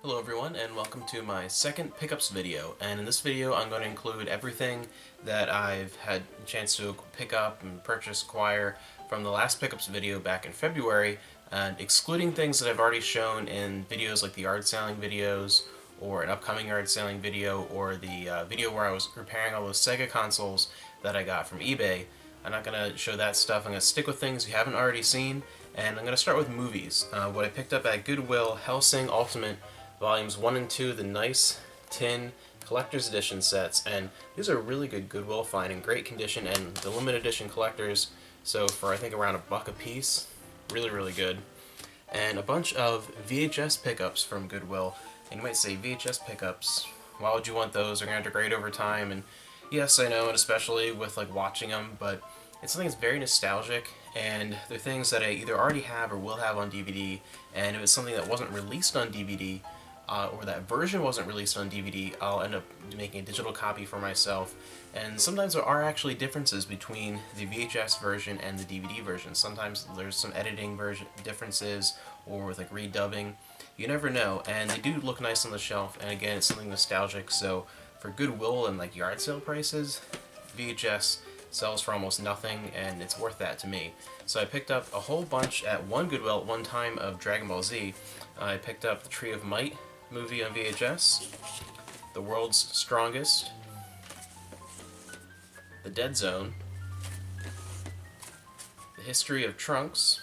Hello everyone, and welcome to my second pickups video. And in this video I'm going to include everything that I've had a chance to pick up and purchase, acquire from the last pickups video back in February, and excluding things that I've already shown in videos like the yard sailing videos, or an upcoming yard sailing video, or the video where I was repairing all those Sega consoles that I got from eBay. I'm not going to show that stuff. I'm going to stick with things you haven't already seen, and I'm going to start with movies. What I picked up at Goodwill, Hellsing Ultimate Volumes 1 and 2, the nice tin collector's edition sets, and these are a really good Goodwill find, in great condition, and the limited edition collectors, so for I think around $1 a piece, really good. And a bunch of VHS pickups from Goodwill. And you might say, VHS pickups, why would you want those? They're going to degrade over time, and yes, I know, and especially with like watching them, but it's something that's very nostalgic, and they're things that I either already have or will have on DVD, and if it's something that wasn't released on DVD, or that version wasn't released on DVD, I'll end up making a digital copy for myself. And sometimes there are actually differences between the VHS version and the DVD version. Sometimes there's some editing version differences, or with like redubbing. You never know, and they do look nice on the shelf, and again, it's something nostalgic, so for Goodwill and like yard sale prices, VHS sells for almost nothing, and it's worth that to me. So I picked up a whole bunch at one Goodwill at one time of Dragon Ball Z. I picked up the Tree of Might movie on VHS, The World's Strongest, The Dead Zone, The History of Trunks,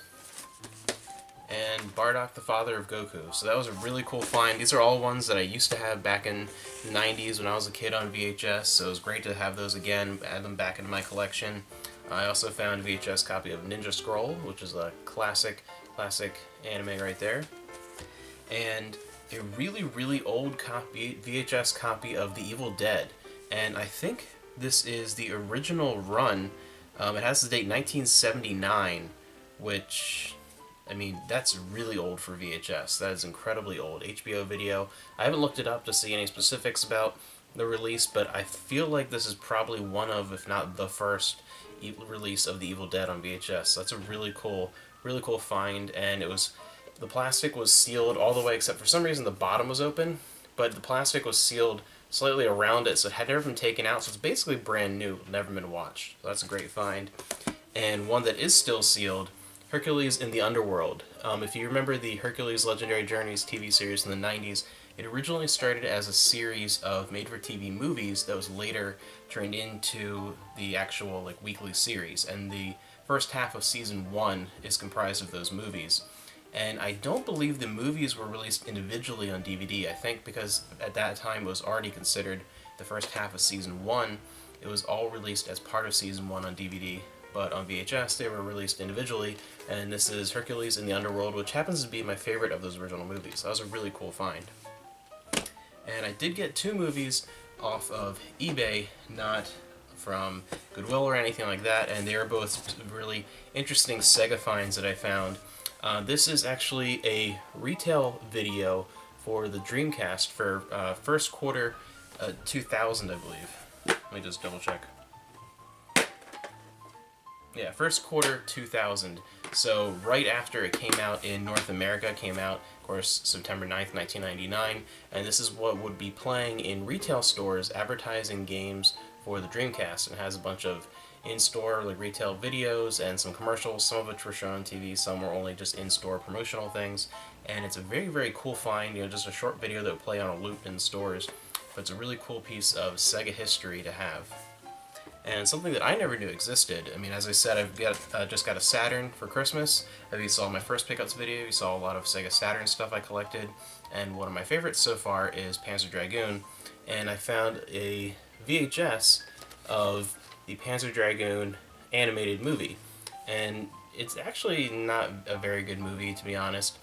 and Bardock the Father of Goku. So that was a really cool find. These are all ones that I used to have back in the 90s when I was a kid on VHS, so it was great to have those again, add them back into my collection. I also found a VHS copy of Ninja Scroll, which is a classic anime right there. And a really old VHS copy of The Evil Dead, and I think this is the original run. It has the date 1979, which, I mean, that's really old for VHS. That is incredibly old. HBO video. I haven't looked it up to see any specifics about the release, but I feel like this is probably one of, if not the first, release of The Evil Dead on VHS. So that's a really cool find, and the plastic was sealed all the way, except for some reason the bottom was open, but the plastic was sealed slightly around it, so it had never been taken out, so it's basically brand new, never been washed. So that's a great find. And one that is still sealed, Hercules in the Underworld. If you remember the Hercules Legendary Journeys TV series in the 90s, it originally started as a series of made-for-TV movies that was later turned into the actual weekly series, and the first half of season 1 is comprised of those movies. And I don't believe the movies were released individually on DVD. I think because at that time it was already considered the first half of season 1, it was all released as part of season 1 on DVD. But on VHS they were released individually, and this is Hercules in the Underworld, which happens to be my favorite of those original movies. That was a really cool find. And I did get 2 movies off of eBay, not from Goodwill or anything like that, and they are both really interesting Sega finds that I found. This is actually a retail video for the Dreamcast for first quarter 2000, I believe. Let me just double check. Yeah, first quarter 2000. So right after it came out in North America, came out, of course, September 9th, 1999, and this is what would be playing in retail stores advertising games for the Dreamcast. It has a bunch of in-store retail videos and some commercials, some of which were shown on TV, some were only just in-store promotional things, and it's a very cool find, just a short video that would play on a loop in stores, but it's a really cool piece of Sega history to have. And something that I never knew existed. I mean, as I said, I've just got a Saturn for Christmas. If you saw my first pickups video, you saw a lot of Sega Saturn stuff I collected, and one of my favorites so far is Panzer Dragoon, and I found a VHS of the Panzer Dragoon animated movie. And it's actually not a very good movie, to be honest,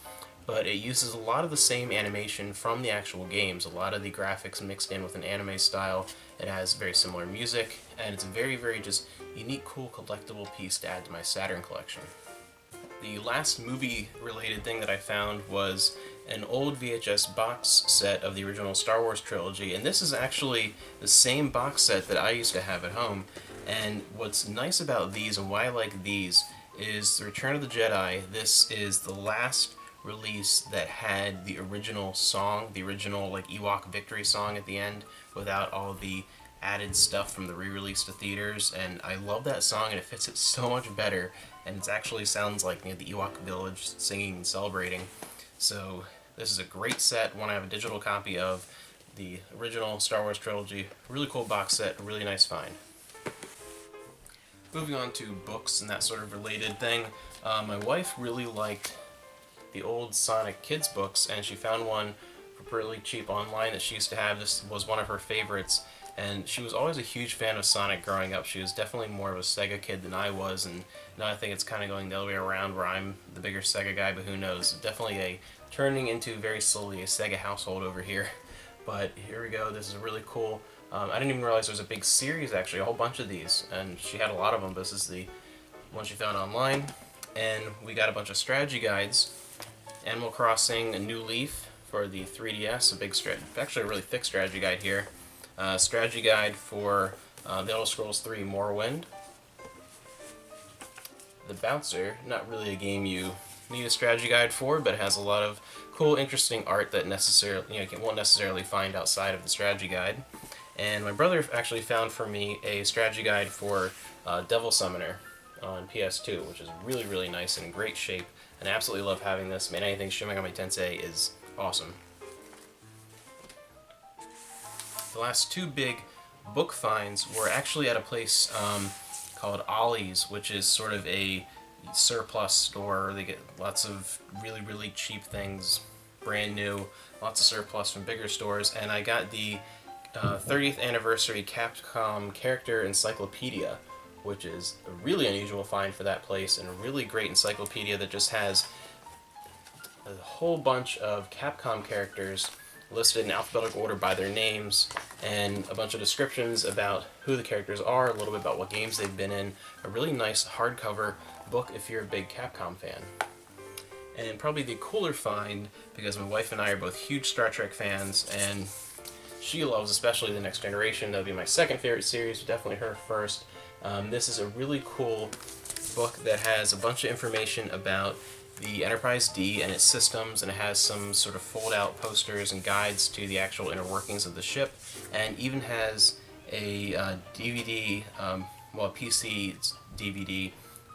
but it uses a lot of the same animation from the actual games, a lot of the graphics mixed in with an anime style. It has very similar music, and it's a very just unique, cool, collectible piece to add to my Saturn collection. The last movie-related thing that I found was an old VHS box set of the original Star Wars trilogy, and this is actually the same box set that I used to have at home. And what's nice about these, and why I like these, is The Return of the Jedi. This is the last release that had the original song, the original like Ewok victory song at the end, without all the added stuff from the re-release to theaters. And I love that song, and it fits it so much better. And it actually sounds like, you know, the Ewok village singing and celebrating. So this is a great set, one I have a digital copy of. The original Star Wars trilogy, really cool box set, really nice find. Moving on to books and that sort of related thing, my wife really liked the old Sonic Kids books, and she found one for really cheap online that she used to have. This was one of her favorites, and she was always a huge fan of Sonic growing up. She was definitely more of a Sega kid than I was, and now I think it's kind of going the other way around where I'm the bigger Sega guy, but who knows. Definitely turning into very slowly a Sega household over here. But here we go, this is really cool. I didn't even realize there was a big series, actually, a whole bunch of these, and she had a lot of them, but this is the one she found online. And we got a bunch of strategy guides. Animal Crossing: A New Leaf for the 3DS, actually a really thick strategy guide here. Strategy guide for The Elder Scrolls 3 Morrowind. The Bouncer, not really a game you need a strategy guide for, but it has a lot of cool, interesting art that you won't necessarily find outside of the strategy guide. And my brother actually found for me a strategy guide for Devil Summoner on PS2, which is really, really nice and in great shape. And I absolutely love having this. Man, anything Shin Megami Tensei is awesome. The last two big book finds were actually at a place called Ollie's, which is sort of a surplus store. They get lots of really, really cheap things, brand new, lots of surplus from bigger stores. And I got the 30th anniversary Capcom character encyclopedia, which is a really unusual find for that place, and a really great encyclopedia that just has a whole bunch of Capcom characters listed in alphabetical order by their names, and a bunch of descriptions about who the characters are, a little bit about what games they've been in. A really nice hardcover book if you're a big Capcom fan. And probably the cooler find, because my wife and I are both huge Star Trek fans, and she loves especially The Next Generation. That would be my second favorite series, but definitely her first. This is a really cool book that has a bunch of information about the Enterprise D and its systems, and it has some sort of fold-out posters and guides to the actual inner workings of the ship, and even has a DVD, a PC DVD,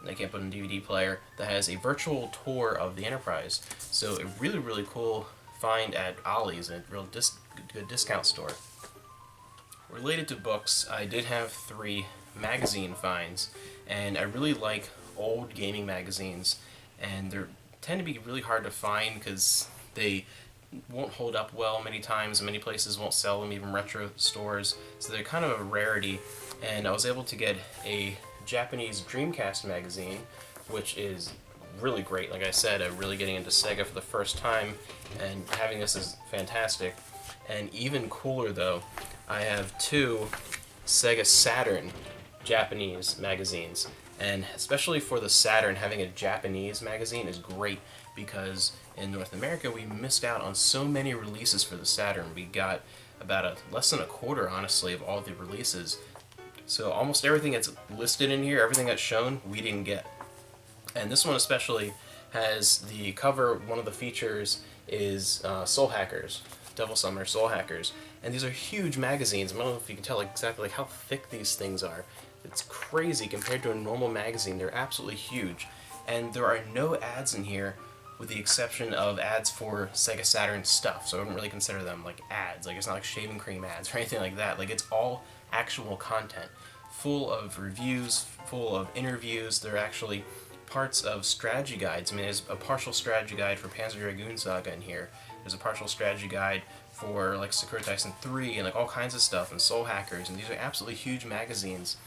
I can't put in a DVD player, that has a virtual tour of the Enterprise. So a really, really cool find at Ollie's, a real good discount store. Related to books, I did have 3 magazine finds, and I really like old gaming magazines, and they tend to be really hard to find because they won't hold up well many times. Many places won't sell them, even retro stores, so they're kind of a rarity. And I was able to get a Japanese Dreamcast magazine, which is really great. Like I said, I'm really getting into Sega for the first time, and having this is fantastic. And even cooler though, I have 2 Sega Saturn Japanese magazines. And especially for the Saturn, having a Japanese magazine is great, because in North America we missed out on so many releases for the Saturn. We got about less than a quarter, honestly, of all the releases. So almost everything that's listed in here, everything that's shown, we didn't get. And this one especially has the cover. One of the features is Soul Hackers, Devil Summoner Soul Hackers. And these are huge magazines. I don't know if you can tell exactly how thick these things are. It's crazy compared to a normal magazine. They're absolutely huge. And there are no ads in here, with the exception of ads for Sega Saturn stuff. So I wouldn't really consider them like ads. Like, it's not like shaving cream ads or anything like that. Like, it's all actual content, full of reviews, full of interviews. There are actually parts of strategy guides. I mean, there's a partial strategy guide for Panzer Dragoon Saga in here. There's a partial strategy guide for like Sakura Taisen 3 and like all kinds of stuff, and Soul Hackers. And these are absolutely huge magazines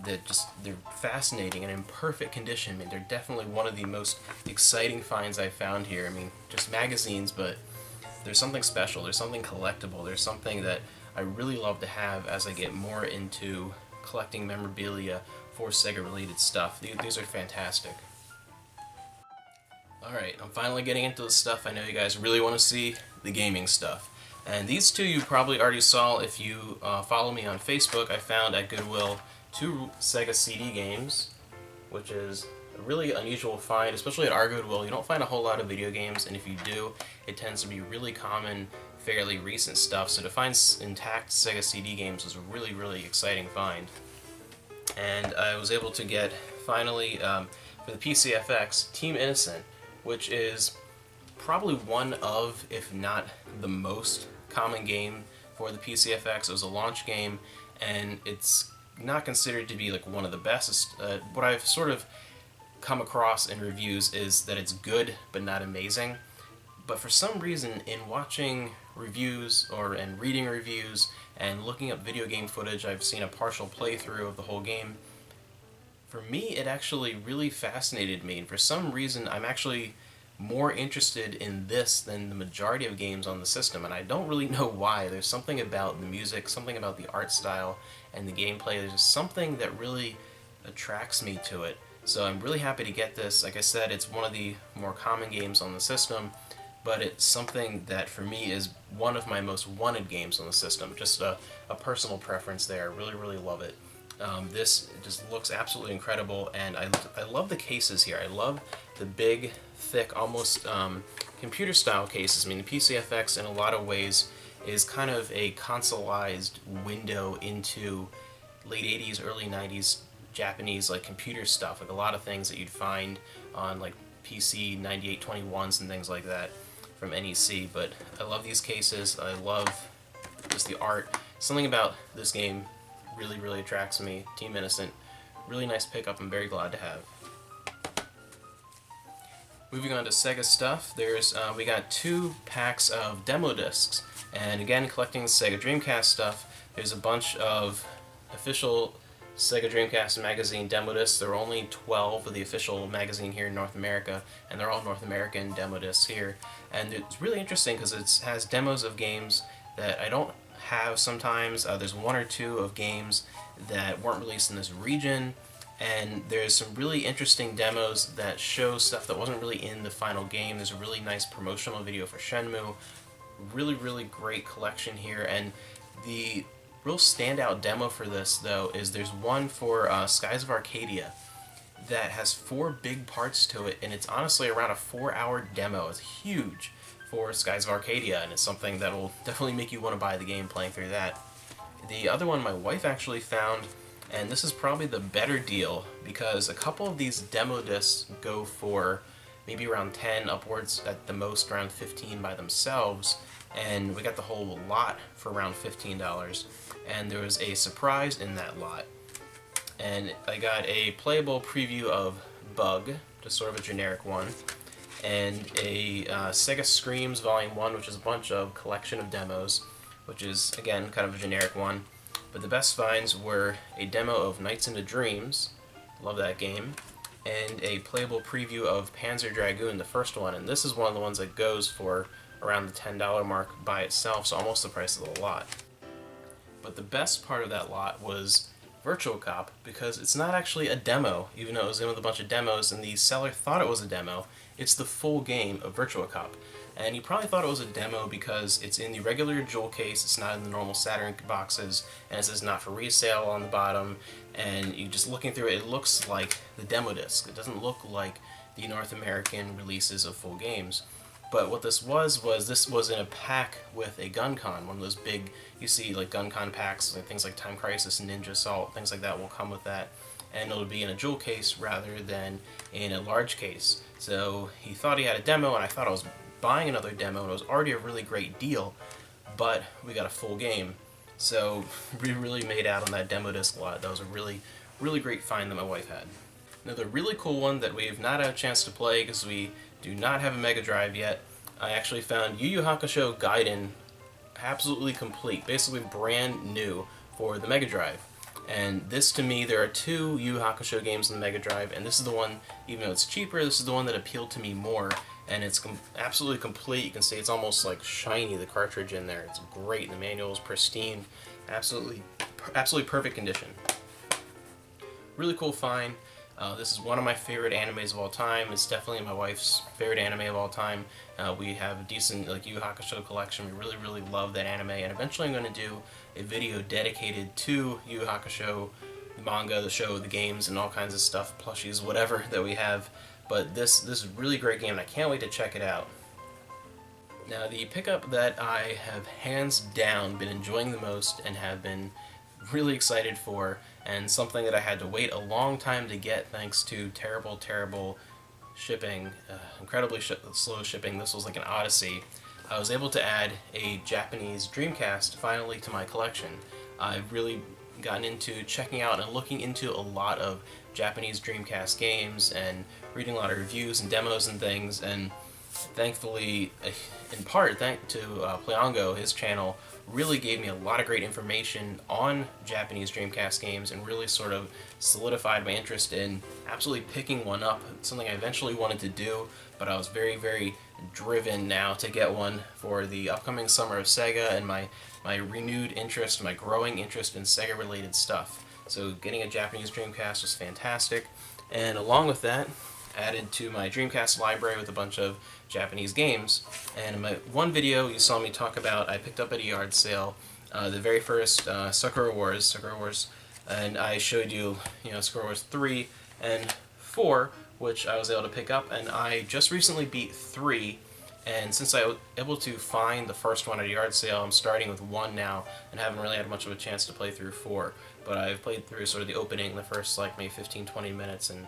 that they're fascinating and in perfect condition. I mean, they're definitely one of the most exciting finds I've found here. I mean, just magazines, but there's something special, there's something collectible, there's something that I really love to have as I get more into collecting memorabilia for Sega-related stuff. These are fantastic. Alright, I'm finally getting into the stuff I know you guys really want to see, the gaming stuff. And these 2 you probably already saw if you follow me on Facebook. I found at Goodwill 2 Sega CD games, which is a really unusual find, especially at our Goodwill. You don't find a whole lot of video games, and if you do, it tends to be really common, fairly recent stuff. So to find intact Sega CD games was a really, really exciting find. And I was able to get, finally, for the PCFX, Team Innocent, which is probably one of, if not the most common game for the PCFX. It was a launch game, and it's not considered to be like one of the best. What I've sort of come across in reviews is that it's good but not amazing. But for some reason, in watching reviews and reading reviews and looking up video game footage, I've seen a partial playthrough of the whole game. For me, it actually really fascinated me, and for some reason, I'm actually more interested in this than the majority of games on the system, and I don't really know why. There's something about the music, something about the art style, and the gameplay. There's just something that really attracts me to it. So I'm really happy to get this. Like I said, it's one of the more common games on the system, but it's something that for me is one of my most wanted games on the system. Just a personal preference there. I really, really love it. This just looks absolutely incredible, and I love the cases here. I love the big, thick, almost computer-style cases. I mean, the PCFX in a lot of ways is kind of a consoleized window into late 80s, early 90s Japanese like computer stuff, like a lot of things that you'd find on like PC 9821s and things like that from NEC. But I love these cases. I love just the art. Something about this game really, really attracts me. Team Innocent, really nice pickup. I'm very glad to have. Moving on to Sega stuff, we got 2 packs of demo discs, and again, collecting Sega Dreamcast stuff. There's a bunch of official Sega Dreamcast magazine demo discs. There are only 12 of the official magazine here in North America, and they're all North American demo discs here. And it's really interesting because it has demos of games that I don't have sometimes. There's 1 or 2 of games that weren't released in this region, and there's some really interesting demos that show stuff that wasn't really in the final game. There's a really nice promotional video for Shenmue. Really, really great collection here, and the real standout demo for this, though, is there's one for Skies of Arcadia that has 4 big parts to it, and it's honestly around a 4-hour demo. It's huge for Skies of Arcadia, and it's something that will definitely make you want to buy the game playing through that. The other one my wife actually found, and this is probably the better deal, because a couple of these demo discs go for maybe around 10, upwards at the most around 15 by themselves, and we got the whole lot for around $15. And there was a surprise in that lot, and I got a playable preview of Bug, just sort of a generic one, and a Sega Screams Volume 1, which is a bunch of collection of demos, which is, again, kind of a generic one. But the best finds were a demo of Nights into Dreams, love that game, and a playable preview of Panzer Dragoon, the first one, and this is one of the ones that goes for around the $10 mark by itself, so almost the price of the lot. But the best part of that lot was Virtual Cop, because it's not actually a demo, even though it was in with a bunch of demos, and the seller thought it was a demo. It's the full game of Virtual Cop. And you probably thought it was a demo because it's in the regular jewel case, it's not in the normal Saturn boxes, and it says not for resale on the bottom, and you just looking through it, it looks like the demo disc. It doesn't look like the North American releases of full games. But what this was this was in a pack with a GunCon, one of those big, you see like GunCon packs, like things like Time Crisis and Ninja Assault, things like that will come with that. And it'll be in a jewel case rather than in a large case. So he thought he had a demo, and I thought I was buying another demo, and it was already a really great deal, but we got a full game. So we really made out on that demo disc lot. That was a really, really great find that my wife had. Another really cool one that we've not had a chance to play because we do not have a Mega Drive yet. I actually found Yu Yu Hakusho Gaiden absolutely complete, basically brand new for the Mega Drive. And this, to me, there are 2 Yu Yu Hakusho games on the Mega Drive, and this is the one, even though it's cheaper, this is the one that appealed to me more. And it's absolutely complete. You can see it's almost like shiny, the cartridge in there. It's great. The manual is pristine. Absolutely perfect condition. Really cool find. This is one of my favorite animes of all time. It's definitely my wife's favorite anime of all time. We have a decent Yu Yu Hakusho collection. We really, really love that anime. And eventually I'm going to do a video dedicated to Yu Yu Hakusho the manga, the show, the games, and all kinds of stuff, plushies, whatever that we have. But this is a really great game, and I can't wait to check it out. Now, the pickup that I have hands down been enjoying the most and have been really excited for, and something that I had to wait a long time to get thanks to terrible shipping, incredibly slow shipping. This was like an odyssey. I was able to add a Japanese Dreamcast finally to my collection. I've really gotten into checking out and looking into a lot of Japanese Dreamcast games and reading a lot of reviews and demos and things, and thankfully, in part thanks to Pleongo, his channel really gave me a lot of great information on Japanese Dreamcast games and really sort of solidified my interest in absolutely picking one up. It's something I eventually wanted to do, but I was very driven now to get one for the upcoming summer of Sega and my renewed interest, my growing interest in Sega related stuff. So getting a Japanese Dreamcast was fantastic, and along with that, added to my Dreamcast library with a bunch of Japanese games. And in my one video you saw me talk about, I picked up at a yard sale the very first Sakura Wars, and I showed you, Sakura Wars 3 and 4, which I was able to pick up, and I just recently beat 3, and since I was able to find the first one at a yard sale, I'm starting with 1 now, and haven't really had much of a chance to play through 4, but I've played through sort of the opening, the first like maybe 15-20 minutes, and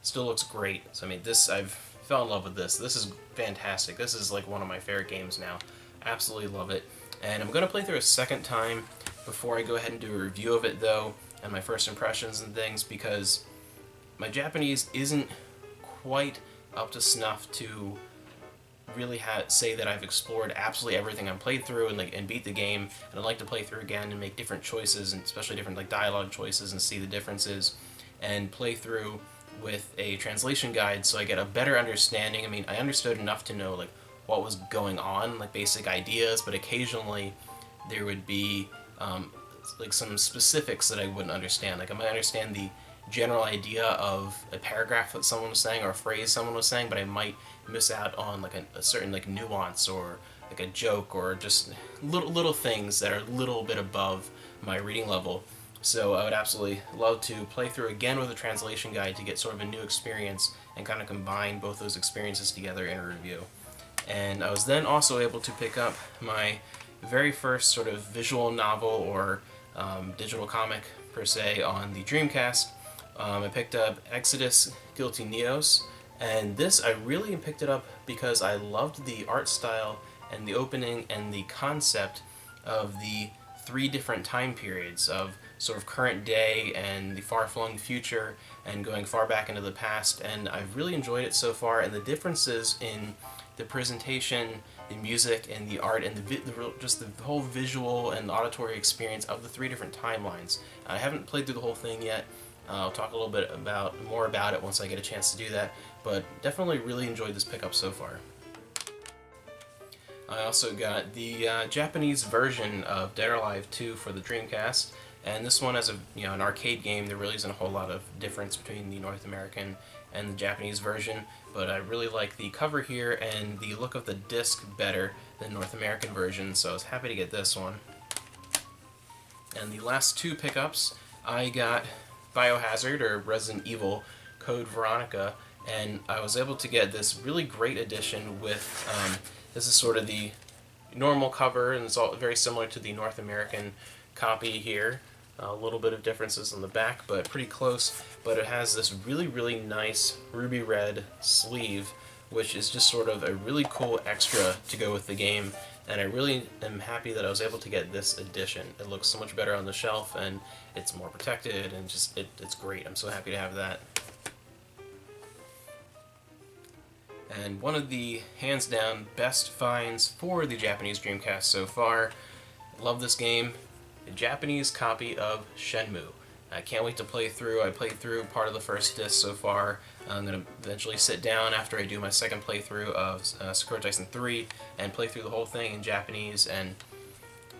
still looks great. So I mean, I've fell in love with this. This is fantastic. This is like one of my favorite games now. Absolutely love it. And I'm going to play through a second time before I go ahead and do a review of it though, and my first impressions and things, because my Japanese isn't quite up to snuff to really say that I've explored absolutely everything I've played through and beat the game, and I'd like to play through again and make different choices, and especially different like dialogue choices, and see the differences, and play through with a translation guide so I get a better understanding. I mean, I understood enough to know like what was going on, like basic ideas, but occasionally there would be like some specifics that I wouldn't understand. Like I might understand the general idea of a paragraph that someone was saying or a phrase someone was saying, but I might miss out on like a certain like nuance or like a joke or just little things that are a little bit above my reading level. So I would absolutely love to play through again with a translation guide to get sort of a new experience and kind of combine both those experiences together in a review. And I was then also able to pick up my very first sort of visual novel or digital comic per se on the Dreamcast. I picked up Exodus Guilty Neos, and this I really picked it up because I loved the art style and the opening and the concept of the 3 different time periods of sort of current day and the far-flung future and going far back into the past, and I've really enjoyed it so far, and the differences in the presentation, the music, and the art, and just the whole visual and auditory experience of the 3 different timelines. I haven't played through the whole thing yet. I'll talk a little bit more about it once I get a chance to do that, but definitely really enjoyed this pickup so far. I also got the Japanese version of Dead or Alive 2 for the Dreamcast, and this one as an arcade game. There really isn't a whole lot of difference between the North American and the Japanese version, but I really like the cover here and the look of the disc better than North American version, so I was happy to get this one. And the last 2 pickups, I got Biohazard or Resident Evil Code Veronica, and I was able to get this really great edition with this is sort of the normal cover, and it's all very similar to the North American copy here. A little bit of differences on the back, but pretty close. But it has this really nice ruby red sleeve, which is just sort of a really cool extra to go with the game. And I really am happy that I was able to get this edition. It looks so much better on the shelf, and it's more protected, and just it's great. I'm so happy to have that. And one of the hands down best finds for the Japanese Dreamcast so far. Love this game. A Japanese copy of Shenmue. I can't wait to play through. I played through part of the first disc so far. I'm going to eventually sit down after I do my second playthrough of Sakura Tyson 3 and play through the whole thing in Japanese, and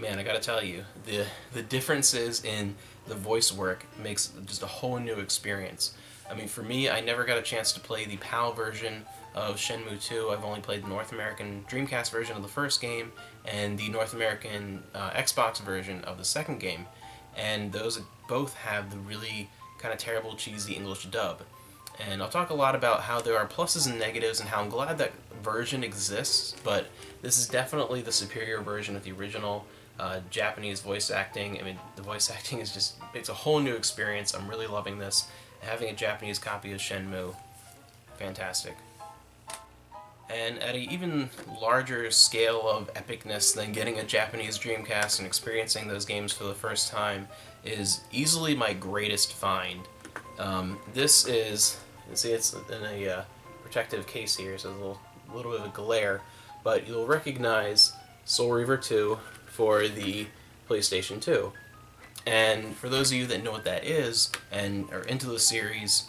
man, I gotta tell you, the differences in the voice work makes just a whole new experience. I mean, for me, I never got a chance to play the PAL version of Shenmue 2. I've only played the North American Dreamcast version of the first game and the North American Xbox version of the second game, and those both have the really kind of terrible, cheesy English dub. And I'll talk a lot about how there are pluses and negatives and how I'm glad that version exists, but this is definitely the superior version of the original Japanese voice acting. I mean, the voice acting is just, it's a whole new experience. I'm really loving this. Having a Japanese copy of Shenmue, fantastic. And at an even larger scale of epicness than getting a Japanese Dreamcast and experiencing those games for the first time is easily my greatest find. This is, you see it's in a protective case here, so there's a little bit of a glare, but you'll recognize Soul Reaver 2 for the PlayStation 2. And for those of you that know what that is and are into the series,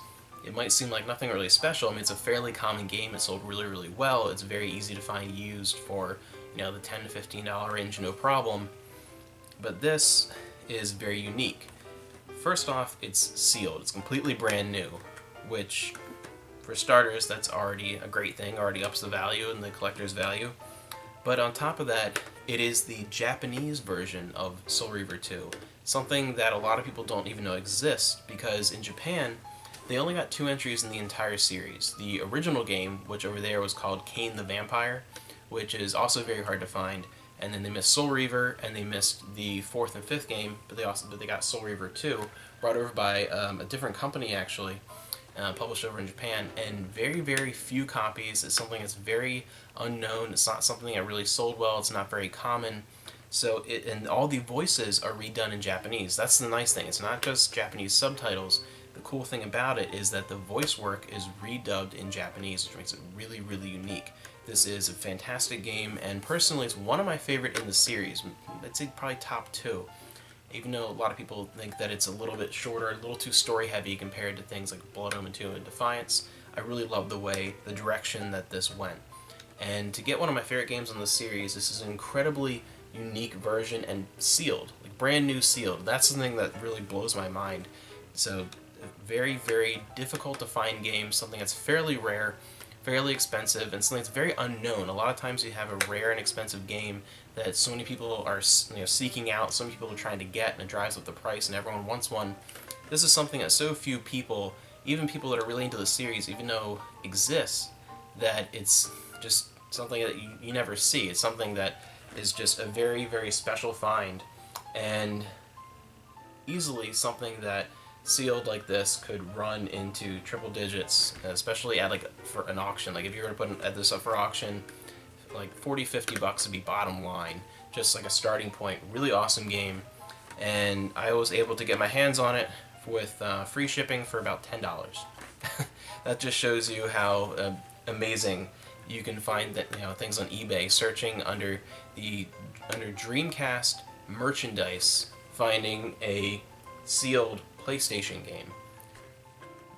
it might seem like nothing really special. I mean, it's a fairly common game. It sold really, really well. It's very easy to find used for, you know, the $10 to $15 range, no problem. But this is very unique. First off, it's sealed. It's completely brand new, which, for starters, that's already a great thing. Already ups the value and the collector's value. But on top of that, it is the Japanese version of Soul Reaver 2. Something that a lot of people don't even know exists, because in Japan, they only got 2 entries in the entire series. The original game, which over there was called Kane the Vampire, which is also very hard to find, and then they missed Soul Reaver, and they missed the 4th and 5th game, but they got Soul Reaver 2, brought over by a different company actually, published over in Japan, and very, very few copies. It's something that's very unknown. It's not something that really sold well. It's not very common. So, and all the voices are redone in Japanese. That's the nice thing. It's not just Japanese subtitles. The cool thing about it is that the voice work is redubbed in Japanese, which makes it really, really unique. This is a fantastic game, and personally, it's one of my favorite in the series. I'd say probably top 2. Even though a lot of people think that it's a little bit shorter, a little too story-heavy compared to things like Blood Omen 2 and Defiance, I really love the direction that this went. And to get one of my favorite games in the series, this is an incredibly unique version and sealed, like brand new sealed. That's something that really blows my mind. So, very, very difficult to find game, something that's fairly rare, fairly expensive, and something that's very unknown. A lot of times you have a rare and expensive game that so many people are, you know, seeking out, so many people are trying to get, and it drives up the price, and everyone wants one. This is something that so few people, even people that are really into the series, even know exists, that it's just something that you never see. It's something that is just a very, very special find, and easily something that sealed like this could run into triple digits, especially at for an auction. Like if you were to put this up for auction, like $40-50 would be bottom line, just like a starting point. Really awesome game, and I was able to get my hands on it with free shipping for about $10. That just shows you how amazing you can find that, you know, things on eBay, searching under Dreamcast merchandise, finding a sealed PlayStation game.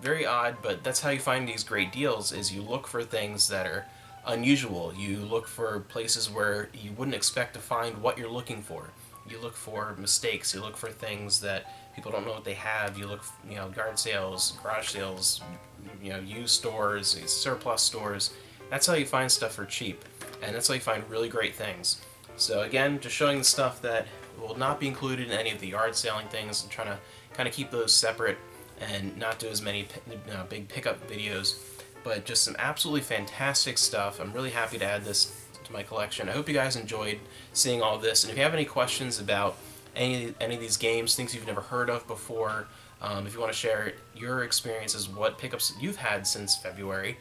Very odd, but that's how you find these great deals, is you look for things that are unusual. You look for places where you wouldn't expect to find what you're looking for. You look for mistakes. You look for things that people don't know what they have. You look, you know, yard sales, garage sales, you know, used stores, surplus stores. That's how you find stuff for cheap, and that's how you find really great things. So again, just showing the stuff that will not be included in any of the yard selling things, and trying to kind of keep those separate and not do as many big pickup videos, but just some absolutely fantastic stuff. I'm really happy to add this to my collection. I hope you guys enjoyed seeing all this, and if you have any questions about any of these games, things you've never heard of before, if you want to share your experiences, what pickups you've had since February,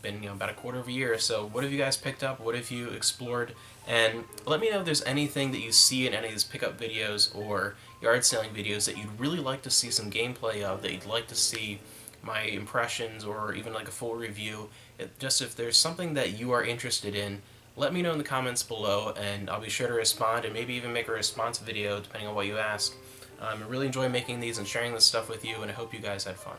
been, you know, about a quarter of a year or so. What have you guys picked up? What have you explored? And let me know if there's anything that you see in any of these pickup videos or yard selling videos that you'd really like to see some gameplay of, that you'd like to see my impressions or even like a full review. Just if there's something that you are interested in, let me know in the comments below, and I'll be sure to respond, and maybe even make a response video depending on what you ask. I really enjoy making these and sharing this stuff with you, and I hope you guys had fun.